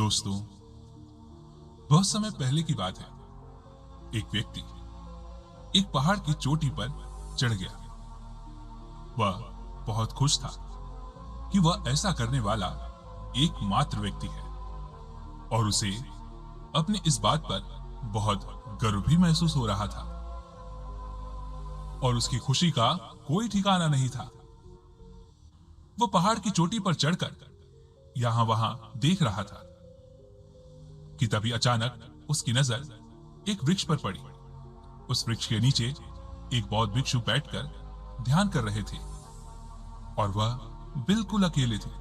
दोस्तों, बहुत समय पहले की बात है। एक व्यक्ति एक पहाड़ की चोटी पर चढ़ गया। वह बहुत खुश था कि वह ऐसा करने वाला एकमात्र व्यक्ति है और उसे अपनी इस बात पर बहुत गर्व भी महसूस हो रहा था और उसकी खुशी का कोई ठिकाना नहीं था। वह पहाड़ की चोटी पर चढ़कर यहां वहां देख रहा था कि तभी अचानक उसकी नजर एक वृक्ष पर पड़ी। उस वृक्ष के नीचे एक बौद्ध भिक्षु बैठकर ध्यान कर रहे थे और वह बिल्कुल अकेले थे।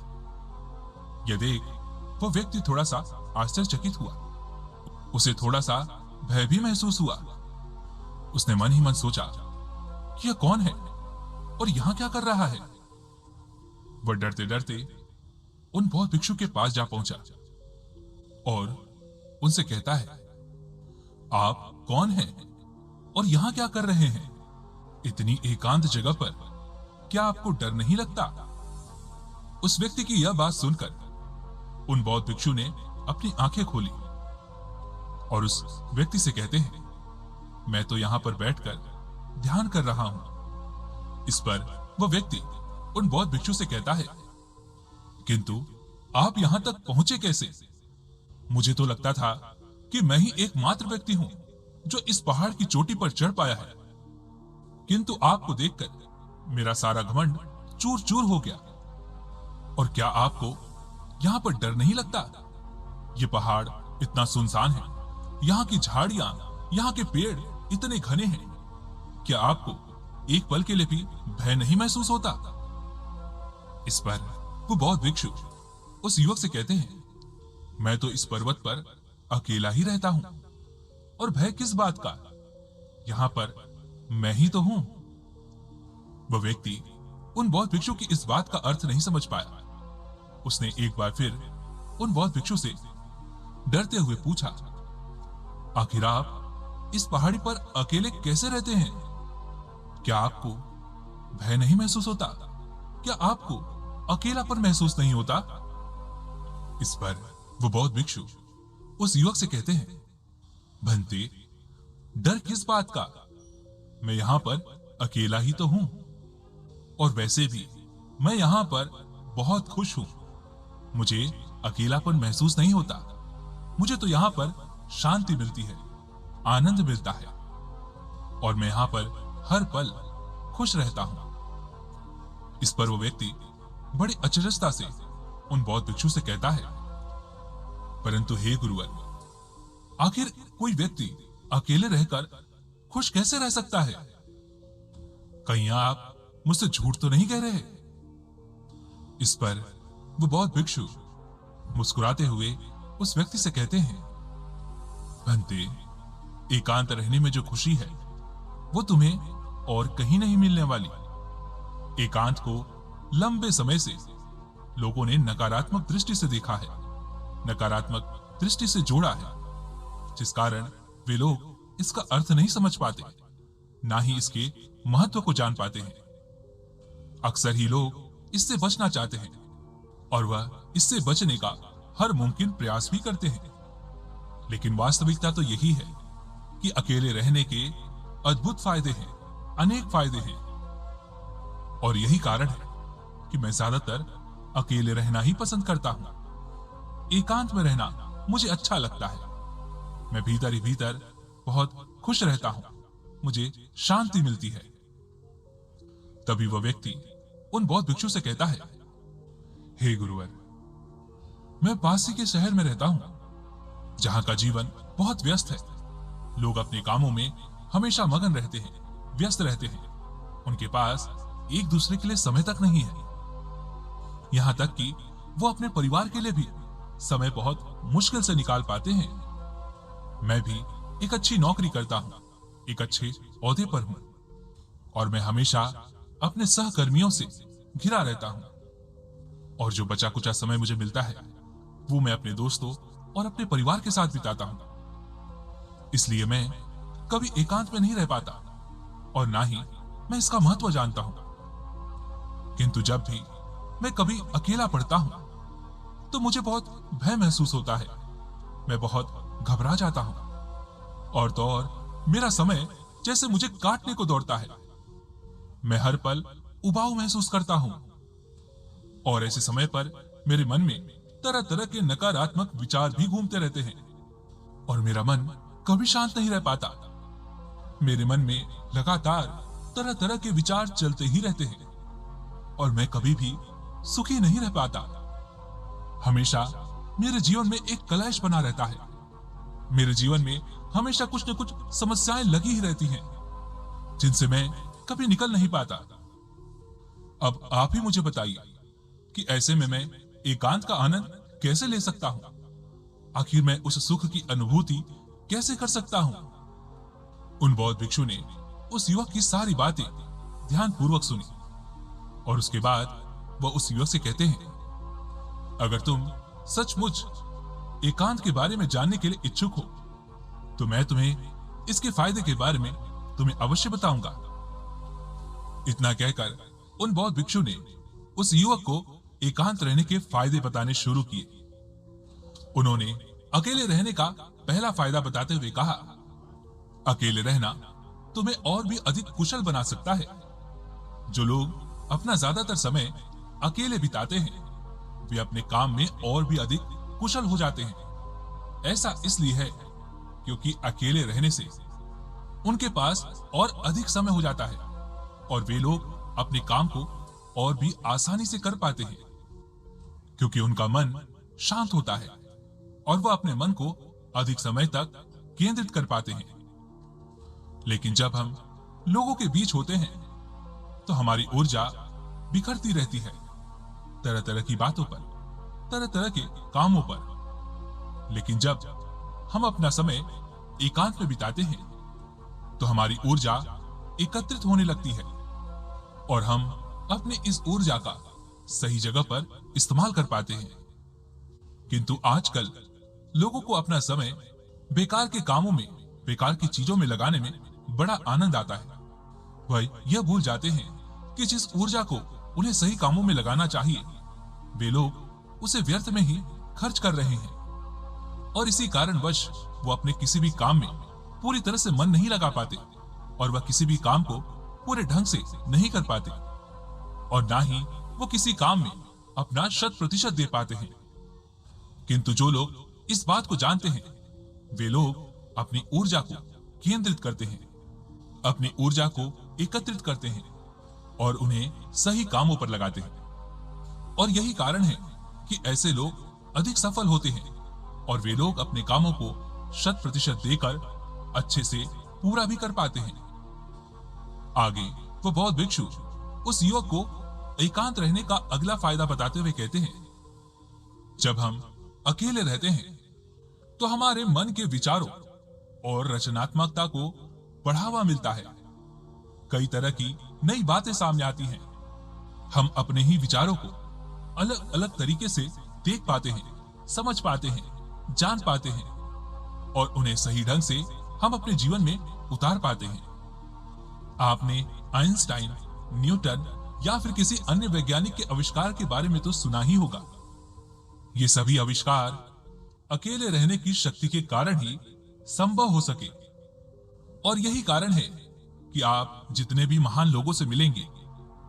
यह देख वह व्यक्ति थोड़ा सा आश्चर्यचकित हुआ। उसे थोड़ा सा भय भी महसूस हुआ। उसने मन ही मन सोचा कि यह कौन है और यहां क्या कर रहा है। वह डरते डरते उन बौद्ध भिक्षु के पास जा पहुंचा और उनसे कहता है, आप कौन हैं और यहां क्या कर रहे हैं? इतनी एकांत जगह पर क्या आपको डर नहीं लगता? उस व्यक्ति की यह बात सुनकर उन बौद्ध भिक्षु ने अपनी आंखें खोली और उस व्यक्ति से कहते हैं, मैं तो यहां पर बैठकर ध्यान कर रहा हूं। इस पर वह व्यक्ति उन बौद्ध भिक्षु से कहता है, किंतु आप यहां तक पहुंचे कैसे? मुझे तो लगता था कि मैं ही एकमात्र व्यक्ति हूं जो इस पहाड़ की चोटी पर चढ़ पाया है, किंतु आपको देखकर मेरा सारा घमंड चूर चूर हो गया। और क्या आपको यहां पर डर नहीं लगता? ये पहाड़ इतना सुनसान है, यहाँ की झाड़ियां, यहाँ के पेड़ इतने घने हैं, क्या आपको एक पल के लिए भी भय नहीं महसूस होता? इस पर वो बौद्ध भिक्षु उस युवक से कहते हैं, मैं तो इस पर्वत पर अकेला ही रहता हूं और भय किस बात का? यहां पर मैं ही तो हूं। वह व्यक्ति उन बौद्ध भिक्षु की इस बात का अर्थ नहीं समझ पाया। उसने एक बार फिर उन बौद्ध भिक्षु से डरते हुए पूछा, आखिर आप इस पहाड़ी पर अकेले कैसे रहते हैं? क्या आपको भय नहीं महसूस होता? क्या आपको अकेलापन महसूस नहीं होता? इस पर वो बौद्ध भिक्षु उस युवक से कहते हैं, भंते, डर किस बात का? मैं यहां पर अकेला ही तो हूं और वैसे भी मैं यहां पर बहुत खुश हूं। मुझे अकेलापन महसूस नहीं होता। मुझे तो यहां पर शांति मिलती है, आनंद मिलता है और मैं यहां पर हर पल खुश रहता हूं। इस पर वो व्यक्ति बड़ी अचरजता से उन बौद्ध भिक्षु से कहता है, परंतु हे गुरुवर, आखिर कोई व्यक्ति अकेले रहकर खुश कैसे रह सकता है? कहीं आप मुझसे झूठ तो नहीं कह रहे? इस पर वो बौद्ध भिक्षु मुस्कुराते हुए उस व्यक्ति से कहते हैं, भंते, एकांत रहने में जो खुशी है वो तुम्हें और कहीं नहीं मिलने वाली। एकांत को लंबे समय से लोगों ने नकारात्मक दृष्टि से देखा है, नकारात्मक दृष्टि से जोड़ा है, जिस कारण वे लोग इसका अर्थ नहीं समझ पाते, ना ही इसके महत्व को जान पाते हैं। अक्सर ही लोग इससे बचना चाहते हैं और वह इससे बचने का हर मुमकिन प्रयास भी करते हैं, लेकिन वास्तविकता तो यही है कि अकेले रहने के अद्भुत फायदे हैं, अनेक फायदे हैं। और यही कारण है कि मैं ज्यादातर अकेले रहना ही पसंद करता हूं। एकांत में रहना मुझे अच्छा लगता है। मैं भीतर ही भीतर बहुत खुश रहता हूं, मुझे शांति मिलती है। तभी वह व्यक्ति उन बौद्ध भिक्षु से कहता है, हे गुरुवर, मैं पास के शहर में रहता हूं, जहां का जीवन बहुत व्यस्त है। लोग अपने कामों में हमेशा मगन रहते हैं, व्यस्त रहते हैं। उनके पास एक दूसरे के लिए समय तक नहीं है। यहां तक कि वो अपने परिवार के लिए भी समय बहुत मुश्किल से निकाल पाते हैं। मैं भी एक अच्छी नौकरी करता हूं, एक अच्छे ओहदे पर हूं और मैं हमेशा अपने सहकर्मियों से घिरा रहता हूं। और जो बचा कुचा समय मुझे मिलता है वो मैं अपने दोस्तों और अपने परिवार के साथ बिताता हूं। इसलिए मैं कभी एकांत में नहीं रह पाता और ना ही मैं इसका महत्व जानता हूं। किंतु जब भी मैं कभी अकेला पड़ता हूं तो मुझे बहुत भय महसूस होता है। मैं बहुत घबरा जाता हूं और तो और मेरा समय जैसे मुझे काटने को दौड़ता है। मैं हर पल उबाऊ महसूस करता हूं और ऐसे समय पर मेरे मन में तरह तरह के नकारात्मक विचार भी घूमते रहते हैं और मेरा मन कभी शांत नहीं रह पाता। मेरे मन में लगातार तरह तरह के विचार चलते ही रहते हैं और मैं कभी भी सुखी नहीं रह पाता। हमेशा मेरे जीवन में एक कलेश बना रहता है। मेरे जीवन में हमेशा कुछ न कुछ समस्याएं लगी ही रहती हैं, जिनसे मैं कभी निकल नहीं पाता। अब आप ही मुझे बताइए कि ऐसे में मैं एकांत का आनंद कैसे ले सकता हूं? आखिर मैं उस सुख की अनुभूति कैसे कर सकता हूं? उन बौद्ध भिक्षु ने उस युवक की सारी बातें ध्यानपूर्वक सुनी और उसके बाद वह उस युवक से कहते हैं, अगर तुम सचमुच एकांत के बारे में जानने के लिए इच्छुक हो तो मैं तुम्हें इसके फायदे के बारे में तुम्हें अवश्य बताऊंगा। इतना कहकर उन बौद्ध भिक्षु ने उस युवक को एकांत रहने के फायदे बताने शुरू किए। उन्होंने अकेले रहने का पहला फायदा बताते हुए कहा, अकेले रहना तुम्हें और भी अधिक कुशल बना सकता है। जो लोग अपना ज्यादातर समय अकेले बिताते हैं वे अपने काम में और भी अधिक कुशल हो जाते हैं। ऐसा इसलिए है क्योंकि अकेले रहने से उनके पास और अधिक समय हो जाता है और वे लोग अपने काम को और भी आसानी से कर पाते हैं, क्योंकि उनका मन शांत होता है और वह अपने मन को अधिक समय तक केंद्रित कर पाते हैं। लेकिन जब हम लोगों के बीच होते हैं तो हमारी ऊर्जा बिखरती रहती है, तरह तरह की बातों पर, तरह तरह के कामों पर। लेकिन जब हम अपना समय एकांत में बिताते हैं तो हमारी ऊर्जा एकत्रित होने लगती है और हम अपनी इस ऊर्जा का सही जगह पर इस्तेमाल कर पाते हैं। किंतु आजकल लोगों को अपना समय बेकार के कामों में, बेकार की चीजों में लगाने में बड़ा आनंद आता है। वह यह भूल जाते हैं कि जिस ऊर्जा को उन्हें सही कामों में लगाना चाहिए वे लोग उसे व्यर्थ में ही खर्च कर रहे हैं और इसी कारणवश वो अपने किसी भी काम में पूरी तरह से मन नहीं लगा पाते और वह किसी भी काम को पूरे ढंग से नहीं कर पाते और ना ही वो किसी काम में अपना 100% दे पाते हैं। किंतु जो लोग इस बात को जानते हैं वे लोग अपनी ऊर्जा को केंद्रित करते हैं, अपनी ऊर्जा को एकत्रित करते हैं और उन्हें सही कामों पर लगाते हैं। और यही कारण है कि ऐसे लोग अधिक सफल होते हैं और वे लोग अपने कामों को 100% देकर अच्छे से पूरा भी कर पाते हैं। आगे वो बौद्ध भिक्षु उस युवक को एकांत रहने का अगला फायदा बताते हुए कहते हैं, जब हम अकेले रहते हैं तो हमारे मन के विचारों और रचनात्मकता को बढ़ावा मिलता है। कई तरह की नई बातें सामने आती हैं। हम अपने ही विचारों को अलग अलग तरीके से देख पाते हैं, समझ पाते हैं, जान पाते हैं और उन्हें सही ढंग से हम अपने जीवन में उतार पाते हैं। आपने आइंस्टाइन, न्यूटन या फिर किसी अन्य वैज्ञानिक के आविष्कार के बारे में तो सुना ही होगा। ये सभी आविष्कार अकेले रहने की शक्ति के कारण ही संभव हो सके और यही कारण है कि आप जितने भी महान लोगों से मिलेंगे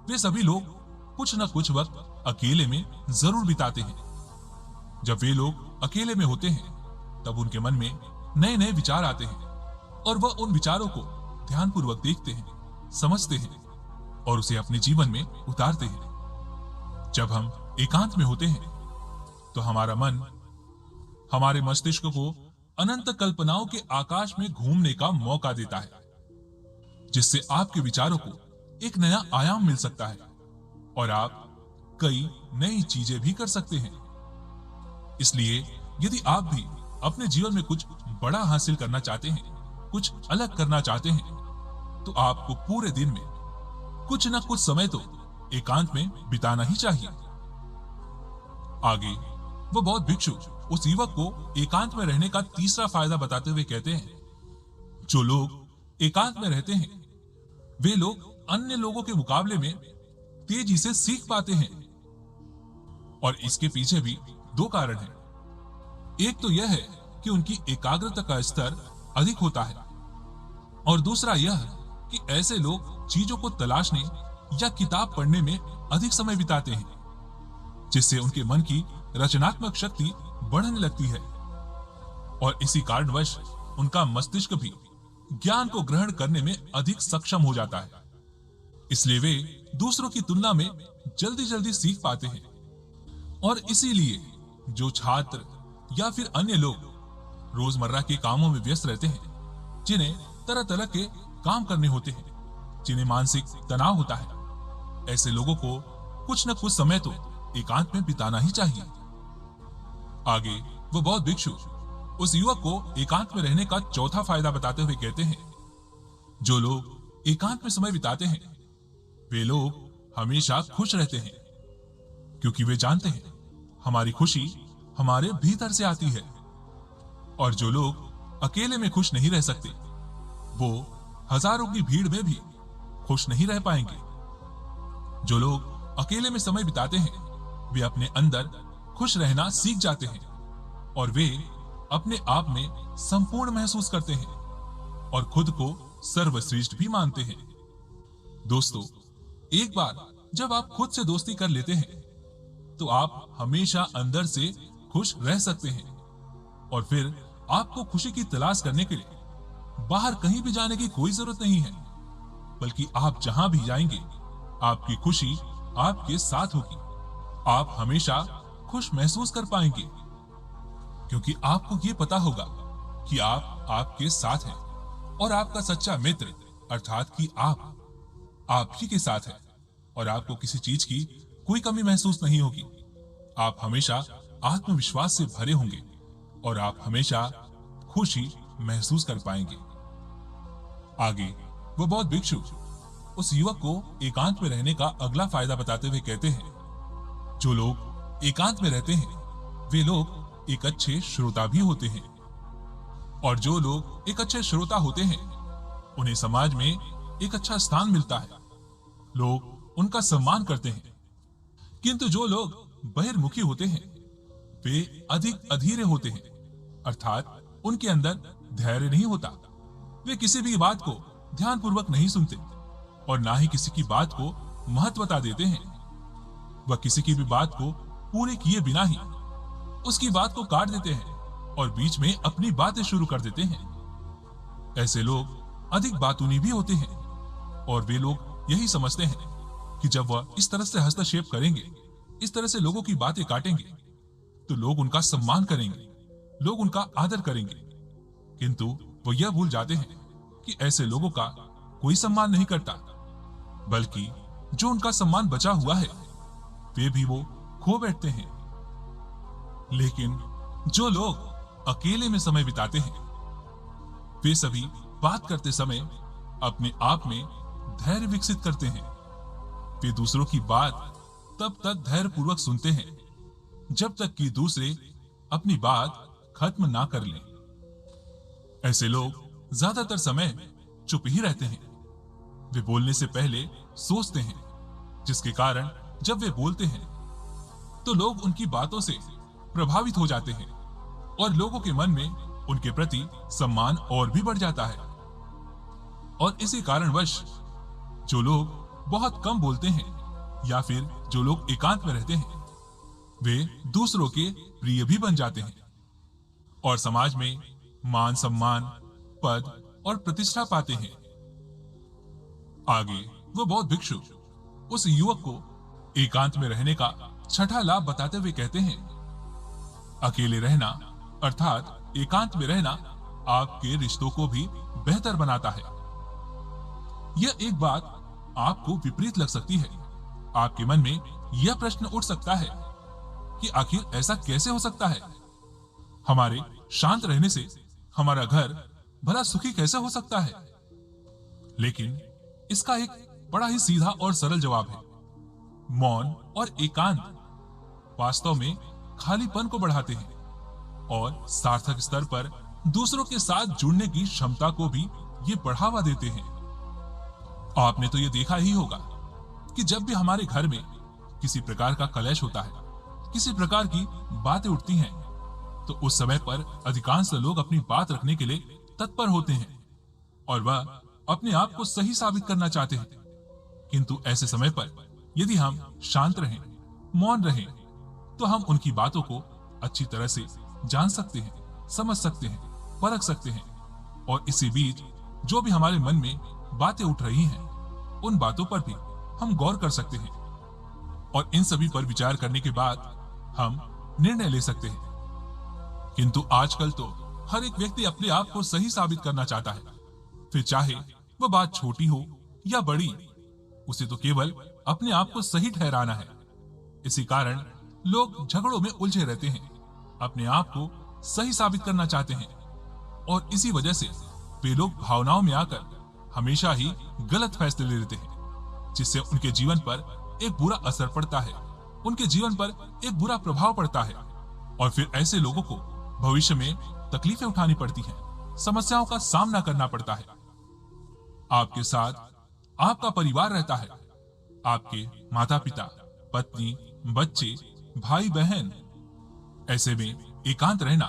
वे सभी लोग कुछ न कुछ वक्त अकेले में जरूर बिताते हैं। जब वे लोग अकेले में होते हैं तब उनके मन में नए नए विचार आते हैं और वह उन विचारों को ध्यानपूर्वक देखते हैं, समझते हैं और उसे अपने जीवन में उतारते हैं। जब हम एकांत में होते हैं तो हमारा मन हमारे मस्तिष्क को अनंत कल्पनाओं के आकाश में घूमने का मौका देता है, जिससे आपके विचारों को एक नया आयाम मिल सकता है और आप कई नई चीजें भी कर सकते हैं। इसलिए यदि आप भी अपने जीवन में कुछ बड़ा हासिल करना चाहते हैं, कुछ अलग करना चाहते हैं, तो आपको पूरे दिन में कुछ न कुछ समय तो एकांत में बिताना ही चाहिए। आगे वो बौद्ध भिक्षु उस युवक को एकांत में रहने का तीसरा फायदा बताते हुए कहते हैं, जो लोग एकांत में रहते हैं वे लोग अन्य लोगों के मुकाबले में तेजी से सीख पाते हैं और इसके पीछे भी दो कारण हैं। एक तो यह है कि उनकी एकाग्रता का स्तर अधिक होता है, और दूसरा यह कि ऐसे लोग चीजों को तलाशने या किताब पढ़ने में अधिक समय बिताते हैं, जिससे उनके मन की रचनात्मक शक्ति बढ़ने लगती है, और इसी कारणवश उनका मस्तिष्क भी ज्ञान को ग्रहण करने में अधिक सक्षम हो जाता है। इसलिए वे दूसरों की तुलना में जल्दी जल्दी सीख पाते हैं। और इसीलिए जो छात्र या फिर अन्य लोग रोजमर्रा के कामों में व्यस्त रहते हैं, जिन्हें तरह तरह के काम करने होते हैं, जिन्हें मानसिक तनाव होता है, ऐसे लोगों को कुछ न कुछ समय तो एकांत में बिताना ही चाहिए। आगे वो बौद्ध भिक्षु उस युवक को एकांत में रहने का चौथा फायदा बताते हुए कहते हैं, जो लोग एकांत में समय बिताते हैं वे लोग हमेशा खुश रहते हैं, क्योंकि वे जानते हैं हमारी खुशी हमारे भीतर से आती है। और जो लोग अकेले में खुश नहीं रह सकते, वो हजारों की भीड़ में भी खुश नहीं रह पाएंगे। जो लोग अकेले में समय बिताते हैं वे अपने अंदर खुश रहना सीख जाते हैं, और वे अपने आप में संपूर्ण महसूस करते हैं और खुद को सर्वश्रेष्ठ भी मानते हैं। दोस्तों, एक बार जब आप खुद से दोस्ती कर लेते हैं तो आप हमेशा अंदर से खुश रह सकते हैं, और फिर आपको खुशी की तलाश करने के लिए बाहर कहीं भी जाने की कोई जरूरत नहीं है, बल्कि आप जहां भी जाएंगे आपकी खुशी आपके साथ होगी। आप हमेशा खुश महसूस कर पाएंगे, क्योंकि आपको ये पता होगा कि आप आपके साथ हैं, और आपका सच्चा मित्र अर्थात कि आप ही के साथ है, और आपको किसी चीज की कोई कमी महसूस नहीं होगी। आप हमेशा आत्मविश्वास से भरे होंगे, और आप हमेशा खुशी महसूस कर पाएंगे। आगे वो बौद्ध भिक्षु उस युवक को एकांत में रहने का अगला फायदा बताते हुए कहते हैं, जो लोग एकांत में रहते हैं वे लोग एक अच्छे श्रोता भी होते हैं, और जो लोग एक अच्छे श्रोता होते हैं उन्हें समाज में एक अच्छा स्थान मिलता है, लोग उनका सम्मान करते हैं। किंतु जो लोग बहिर्मुखी होते हैं वे अधिक अधीरे होते हैं, अर्थात उनके अंदर धैर्य नहीं होता। वे किसी भी बात को ध्यानपूर्वक नहीं सुनते, और ना ही किसी की बात को महत्वता देते हैं। वह किसी की भी बात को पूरे किए बिना ही उसकी बात को काट देते हैं और बीच में अपनी बातें शुरू कर देते हैं। ऐसे लोग अधिक बातूनी भी होते हैं, और वे लोग यही समझते हैं कि जब वह इस तरह से हस्तक्षेप करेंगे, इस तरह से लोगों की बातें काटेंगे, तो लोग उनका सम्मान करेंगे, लोग उनका आदर करेंगे। किंतु वो यह भूल जाते हैं कि ऐसे लोगों का कोई सम्मान नहीं करता, बल्कि जो उनका सम्मान बचा हुआ है वे भी वो खो बैठते हैं। लेकिन जो लोग अकेले में समय बिताते हैं वे सभी बात करते समय अपने आप में धैर्य विकसित करते हैं। वे दूसरों की बात तब तक धैर्यपूर्वक सुनते हैं जब तक कि दूसरे अपनी बात खत्म ना कर लें। ऐसे लोग ज्यादातर समय चुप ही रहते हैं। वे बोलने से पहले सोचते हैं, जिसके कारण जब वे बोलते हैं तो लोग उनकी बातों से प्रभावित हो जाते हैं, और लोगों के मन में उनके प्रति सम्मान और भी बढ़ जाता है। और इसी कारणवश जो लोग बहुत कम बोलते हैं, या फिर जो लोग एकांत में रहते हैं, वे दूसरों के प्रिय भी बन जाते हैं, और समाज में मान सम्मान, पद और प्रतिष्ठा पाते हैं। आगे वो बौद्ध भिक्षु उस युवक को एकांत में रहने का छठा लाभ बताते हुए कहते हैं, अकेले रहना अर्थात एकांत में रहना आपके रिश्तों को भी बेहतर बनाता है। यह एक बात आपको विपरीत लग सकती है। आपके मन में यह प्रश्न उठ सकता है कि आखिर ऐसा कैसे हो सकता है? हमारे शांत रहने से हमारा घर भला सुखी कैसे हो सकता है? लेकिन इसका एक बड़ा ही सीधा और सरल जवाब है। मौन और एकांत वास्तव में खालीपन को बढ़ाते हैं और सार्थक स्तर पर दूसरों के साथ जुड़ने की क्षमता को भी ये बढ़ावा देते हैं। आपने तो ये देखा ही होगा कि जब भी हमारे घर में किसी प्रकार का कलेश होता है किसी प्रकार की बातें उठती हैं, तो उस समय पर अधिकांश लोग अपनी बात रखने के लिए तत्पर होते हैं और वह अपने आप को सही साबित करना चाहते हैं। किंतु ऐसे समय पर यदि हम शांत रहें, मौन रहें, तो हम उनकी बातों को अच्छी तरह से जान सकते हैं, समझ सकते हैं, परख सकते हैं और इसी बीच जो भी हमारे मन में बातें उठ रही हैं, उन बातों पर भी हम गौर कर सकते हैं और इन सभी पर विचार करने के बाद हम निर्णय ले सकते हैं। किंतु आजकल तो हर एक व्यक्ति अपने आप को सही साबित करना चाहता है, फिर चाहे वह बात छोटी हो या बड़ी, उसे तो केवल अपने आप को सही ठहराना है। इसी कारण लोग झगड़ों में उलझे रहते हैं, अपने आप को सही साबित करना चाहते हैं और इसी वजह से वे लोग भावनाओं में आकर हमेशा ही गलत फैसले ले लेते हैं, जिससे उनके जीवन पर एक बुरा असर पड़ता है, उनके जीवन पर एक बुरा प्रभाव पड़ता है और फिर ऐसे लोगों को भविष्य में तकलीफें उठानी पड़ती हैं, समस्याओं का सामना करना पड़ता है। आपके साथ आपका परिवार रहता है, आपके माता पिता, पत्नी, बच्चे, भाई बहन। ऐसे में एकांत रहना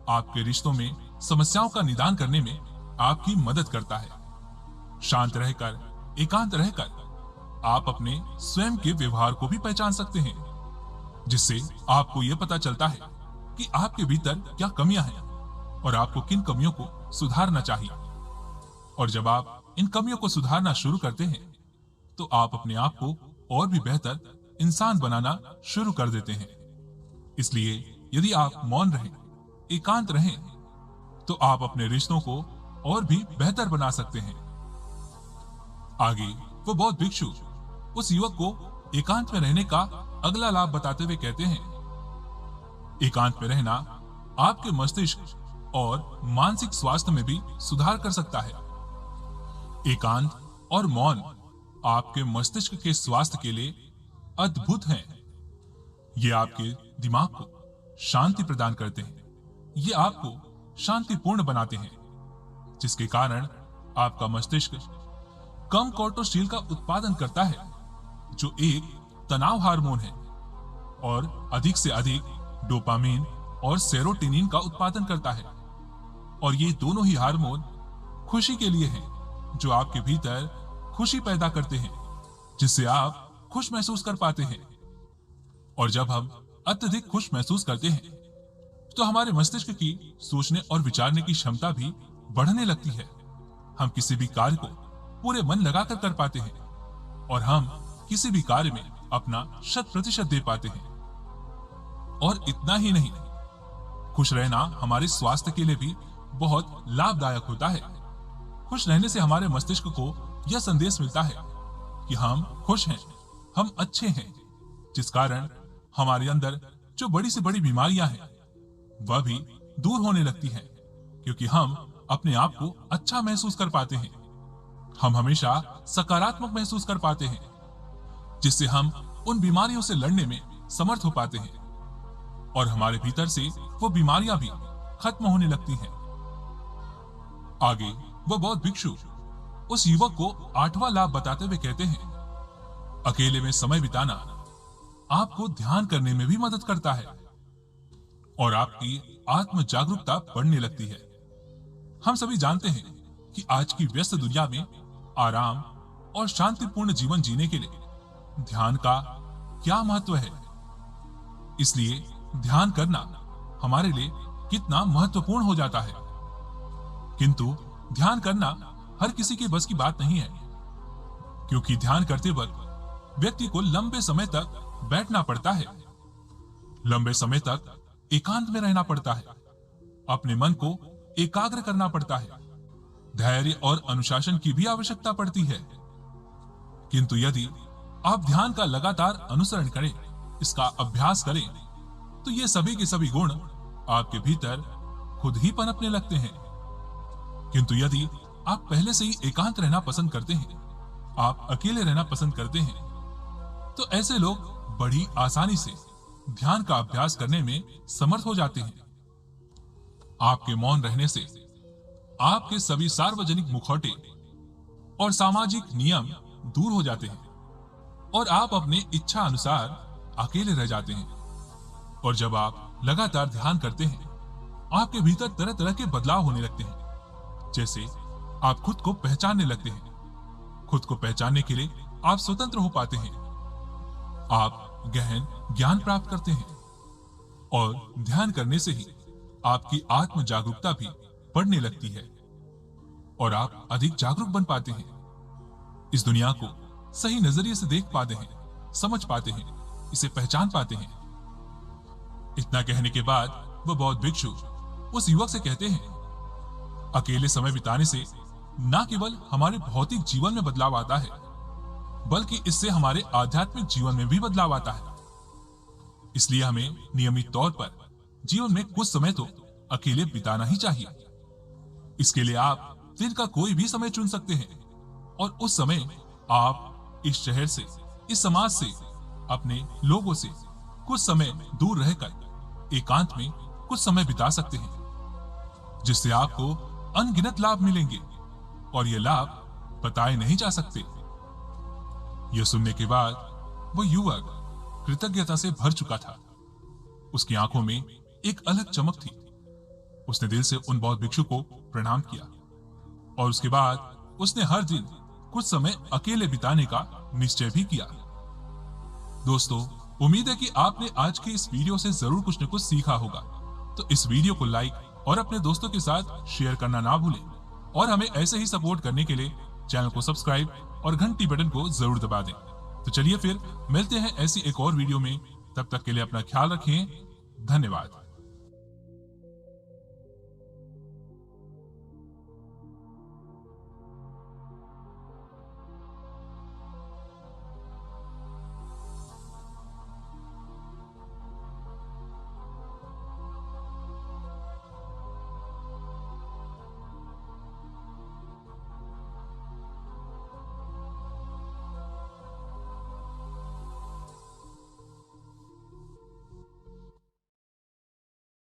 आपके रिश्तों में समस्याओं का निदान करने में आपकी मदद करता है। शांत रहकर, एकांत रहकर आप अपने स्वयं के व्यवहार को भी पहचान सकते हैं, जिससे आपको यह पता चलता है कि आपके भीतर क्या कमियां हैं और आपको किन कमियों को सुधारना चाहिए। और जब आप इन कमियों को सुधारना शुरू करते हैं, तो आप अपने आप को और भी बेहतर इंसान बनाना शुरू कर देते हैं। इसलिए यदि आप मौन रहें, एकांत रहें, तो आप अपने रिश्तों को और भी बेहतर बना सकते हैं। आगे वो बौद्ध भिक्षु उस युवक को एकांत में रहने का अगला लाभ बताते हुए कहते हैं, एकांत में रहना आपके मस्तिष्क और मानसिक स्वास्थ्य में भी सुधार कर सकता है। एकांत और मौन आपके मस्तिष्क के स्वास्थ्य के लिए अद्भुत हैं। ये आपके दिमाग को शांति प्रदान करते हैं, ये आपको शांतिपूर्ण बनाते हैं, जिसके कारण आपका मस्तिष्क कम कोर्टिसोल का उत्पादन करता है, जो एक तनाव हार्मोन है, और अधिक से अधिक डोपामिन और सेरोटोनिन का उत्पादन करता है। और ये दोनों ही हार्मोन खुशी के लिए हैं, जो आपके भीतर खुशी पैदा करते हैं, जिससे आप खुश महसूस कर पाते हैं। और जब हम अत्यधिक खुश महसूस करते हैं, तो हमारे मस्तिष्क की सोचने और विचारने की क्षमता भी बढ़ने लगती है। हम किसी भी कार्य को पूरे मन लगाकर कर पाते हैं और हम किसी भी कार्य में अपना 100% दे पाते हैं। और इतना ही नहीं, खुश रहना हमारे स्वास्थ्य के लिए भी बहुत लाभदायक होता है। खुश रहने से हमारे मस्तिष्क को यह संदेश मिलता है कि हम खुश हैं, हम अच्छे हैं, जिस कारण हमारे अंदर जो बड़ी से बड़ी बीमारियां हैं, वह भी दूर होने लगती हैं, क्योंकि हम अपने आप को अच्छा महसूस कर पाते हैं। हम हमेशा सकारात्मक महसूस कर पाते हैं, जिससे हम उन बीमारियों से लड़ने में समर्थ हो पाते हैं और हमारे भीतर से वो बीमारियां भी खत्म होने लगती हैं। आगे वह बौद्ध भिक्षु उस युवक को 8वां लाभ बताते हुए कहते हैं, अकेले में समय बिताना आपको ध्यान करने में भी मदद करता है और आपकी आत्म जागरूकता बढ़ने लगती है। हम सभी जानते हैं कि आज की व्यस्त दुनिया में आराम और शांतिपूर्ण जीवन जीने के लिए ध्यान का क्या महत्व है। इसलिए ध्यान करना हमारे लिए कितना महत्वपूर्ण हो जाता है। किंतु ध्यान करना हर किसी के बस की बात नहीं है, क्योंकि ध्यान करते वक्त व्यक्ति को लंबे समय तक बैठना पड़ता है, लंबे समय तक एकांत में रहना पड़ता है, अपने मन को एकाग्र करना पड़ता है, धैर्य और अनुशासन की भी आवश्यकता पड़ती है। किंतु यदि आप ध्यान का लगातार अनुसरण करें, इसका अभ्यास करें, तो ये सभी के सभी गुण आपके भीतर खुद ही पनपने लगते हैं। किंतु यदि आप पहले से ही एकांत रहना पसंद करते हैं, आप अकेले रहना पसंद करते हैं, तो ऐसे लोग बड़ी आसानी से ध्यान का अभ्यास करने में समर्थ हो जाते हैं। आपके मौन रहने से आपके सभी सार्वजनिक मुखौटे और सामाजिक नियम दूर हो जाते हैं और आप अपने इच्छा अनुसार अकेले रह जाते हैं। और जब आप लगातार ध्यान करते हैं, आपके भीतर तरह तरह के बदलाव होने लगते हैं। जैसे आप खुद को पहचानने लगते हैं। खुद को पहचानने के लिए आप स्वतंत्र हो पाते हैं। आप गहन ज्ञान प्राप्त करते हैं और ध्यान करने से ही आपकी आत्म जागरूकता भी बढ़ने लगती है और आप अधिक जागरूक बन पाते हैं। इस दुनिया को सही नजरिए से देख पाते हैं, समझ पाते हैं, इसे पहचान पाते हैं। इतना कहने के बाद वह बौद्ध भिक्षु उस युवक से कहते हैं, अकेले समय बिताने से न केवल हमारे भौतिक जीवन में बदलाव आता है, बल्कि इससे हमारे आध्यात्मिक जीवन में भी बदलाव आता है। इसलिए हमें नियमित तौर पर जीवन में कुछ समय तो अकेले बिताना ही चाहिए। इसके लिए आप दिन का कोई भी समय चुन सकते हैं और उस समय आप इस शहर से, इस समाज से, अपने लोगों से कुछ समय दूर रहकर एकांत में कुछ समय बिता सकते हैं, जिससे आपको अनगिनत लाभ मिलेंगे और ये लाभ बताए नहीं जा सकते। यह सुनने के बाद वह युवक कृतज्ञता से भर चुका था। उसकी आंखों में एक अलग चमक थी। उसने दिल से उन बौद्ध भिक्षु को प्रणाम किया और उसके बाद उसने हर दिन कुछ समय अकेले बिताने का निश्चय भी किया। दोस्तों, उम्मीद है कि आपने आज की इस वीडियो से जरूर कुछ न कुछ सीखा होगा। तो इस वीडियो को लाइक और अपने दोस्तों के साथ शेयर करना ना भूलें और हमें ऐसे ही सपोर्ट करने के लिए चैनल को सब्सक्राइब और घंटी बटन को जरूर दबा दें। तो चलिए फिर मिलते हैं ऐसी एक और वीडियो में। तब तक के लिए अपना ख्याल रखें। धन्यवाद।